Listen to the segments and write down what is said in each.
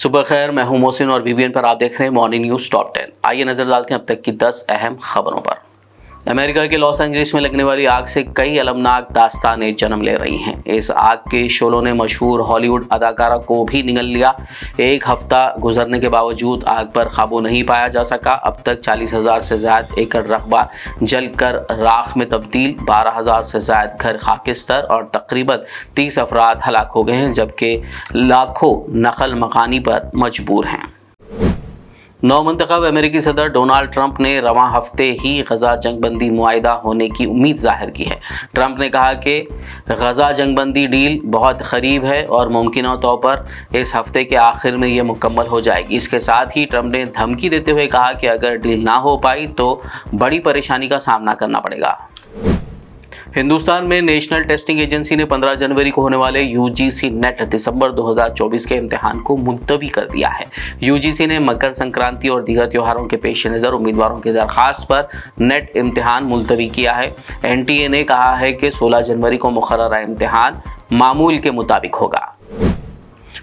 सुबह खैर, मैं हूं मोहसिन और बीबीएन पर आप देख रहे हैं मॉर्निंग न्यूज टॉप 10। आइए नजर डालते हैं अब तक की 10 अहम खबरों पर। अमेरिका के लॉस एंजलिस में लगने वाली आग से कई अलमनाक दास्तानें जन्म ले रही हैं। इस आग के शोलों ने मशहूर हॉलीवुड अदाकारा को भी निगल लिया। एक हफ्ता गुजरने के बावजूद आग पर काबू नहीं पाया जा सका। अब तक 40,000 से ज्यादा एकड़ रकबा जलकर राख में तब्दील, 12,000 से ज्यादा घर खाकिस्तर और तकरीबन 30 अफराद हलाक हो गए हैं, जबकि लाखों नकल मकानी पर मजबूर हैं। नौ मंतखब अमेरिकी सदर डोनाल्ड ट्रंप ने रवां हफ्ते ही गजा जंगबंदी मुआहिदा होने की उम्मीद जाहिर की है। ट्रंप ने कहा कि गजा जंगबंदी डील बहुत करीब है और मुमकिन तौर पर इस हफ्ते के आखिर में यह मुकम्मल हो जाएगी। इसके साथ ही ट्रंप ने धमकी देते हुए कहा कि अगर डील ना हो पाई तो बड़ी परेशानी का सामना करना पड़ेगा। हिंदुस्तान में नेशनल टेस्टिंग एजेंसी ने 15 जनवरी को होने वाले यूजीसी नेट दिसंबर 2024 के इम्तिहान को मुलतवी कर दिया है। यूजीसी ने मकर संक्रांति और दीगर त्योहारों के पेश नज़र उम्मीदवारों की दरखास्त पर नेट इम्तिहान मुलतवी किया है। एनटीए ने कहा है कि 16 जनवरी को मुकर्ररा इम्तिहान मामूल के मुताबिक होगा।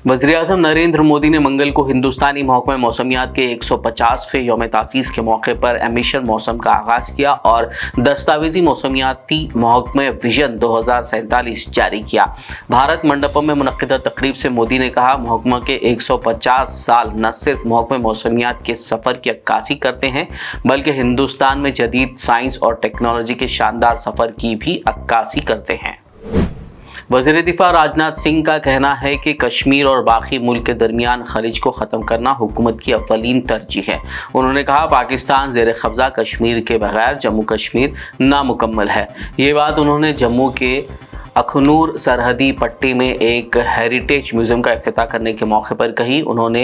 वज़ीर-ए-आज़म नरेंद्र मोदी ने मंगल को हिंदुस्तानी महकमा मौसमियात के 150वें यौम तासीस के मौके पर एमिशन मौसम का आगाज़ किया और दस्तावेजी मौसमियाती महकमा विजन 2047 जारी किया। भारत मंडपम में मुनक्किदा तकरीब से मोदी ने कहा, महकमा के 150 साल न सिर्फ महकमा मौसमियात के सफ़र की अक्कासी करते हैं बल्कि हिंदुस्तान में जदीद साइंस और टेक्नोलॉजी के शानदार सफ़र की भी अक्कासी करते हैं। वज़ीर दिफा राजनाथ सिंह का कहना है कि कश्मीर और बाकी मुल्क के दरमियान खलीज को ख़त्म करना हुकूमत की अव्वलीन तरजीह है। उन्होंने कहा, पाकिस्तान ज़ेर कब्ज़ा कश्मीर के बगैर जम्मू कश्मीर नामुकम्मल है। ये बात उन्होंने जम्मू के अखनूर सरहदी पट्टी में एक हेरिटेज म्यूज़ियम का इफ्तिताह करने के मौके पर कही। उन्होंने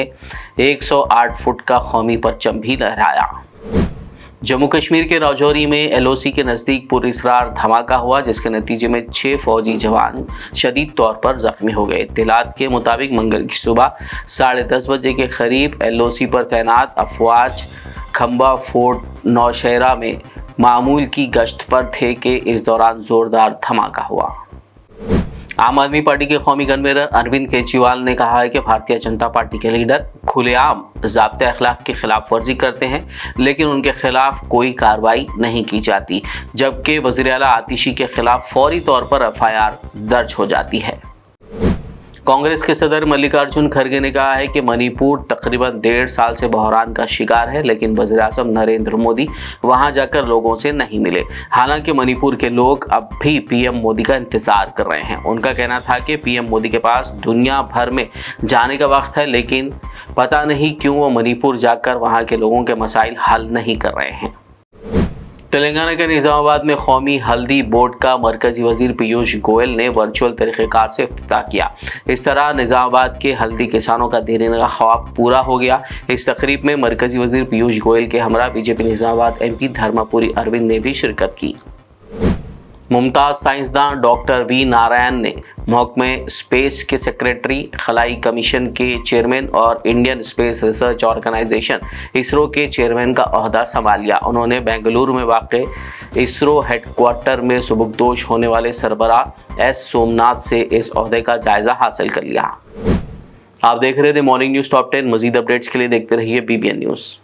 108 फुट का कौमी परचम भी लहराया। जम्मू कश्मीर के राजौरी में एलओसी के नज़दीक पुरअसरार धमाका हुआ, जिसके नतीजे में 6 फौजी जवान शदीद तौर पर जख्मी हो गए। इत्तलात के मुताबिक मंगल की सुबह 10:30 बजे के करीब एलओसी पर तैनात अफवाज खंबा फोर्ट नौशहरा में मामूल की गश्त पर थे कि इस दौरान ज़ोरदार धमाका हुआ। आम आदमी पार्टी के कौमी कन्वीनर अरविंद केजरीवाल ने कहा है कि भारतीय जनता पार्टी के लीडर खुलेआम ज़ाब्ते अखलाक की खिलाफ वर्जी करते हैं, लेकिन उनके खिलाफ कोई कार्रवाई नहीं की जाती, जबकि वज़ीर आला आतिशी के खिलाफ फौरी तौर पर एफआईआर दर्ज हो जाती है। कांग्रेस के सदर मल्लिकार्जुन खड़गे ने कहा है कि मणिपुर तकरीबन 1.5 साल से बहरान का शिकार है, लेकिन वज़ीर-ए-आज़म नरेंद्र मोदी वहां जाकर लोगों से नहीं मिले। हालांकि मणिपुर के लोग अब भी पीएम मोदी का इंतजार कर रहे हैं। उनका कहना था कि पीएम मोदी के पास दुनिया भर में जाने का वक्त है, लेकिन पता नहीं क्यों वो मणिपुर जाकर वहाँ के लोगों के मसाइल हल नहीं कर रहे हैं। तेलंगाना के निज़ामाबाद में कौमी हल्दी बोर्ड का मरकजी वजीर पीयूष गोयल ने वर्चुअल तरीक़ेकार से इफ्तिताह किया। इस तरह निज़ामाबाद के हल्दी किसानों का देने का ख्वाब पूरा हो गया। इस तकरीब में मरकजी वजीर पीयूष गोयल के हमरा बीजेपी निज़ामाबाद एमपी धर्मापुरी अरविंद ने भी शिरकत की। मुमताज़ साइंसदान डॉक्टर वी नारायण ने महकमे स्पेस के सेक्रेटरी, खलाई कमीशन के चेयरमैन और Indian Space Research Organisation ISRO के चेयरमैन का ओहदा संभाल लिया। उन्होंने बेंगलुरु में वाक़ इसरो हेडक्वार्टर में सुबुकदोश होने वाले सरबराह एस सोमनाथ से इस ओहदे का जायज़ा हासिल कर लिया। आप देख रहे थे मॉर्निंग न्यूज़ टॉप 10। मज़ीद अपडेट्स के लिए देखते रहिए बीबीएन न्यूज़।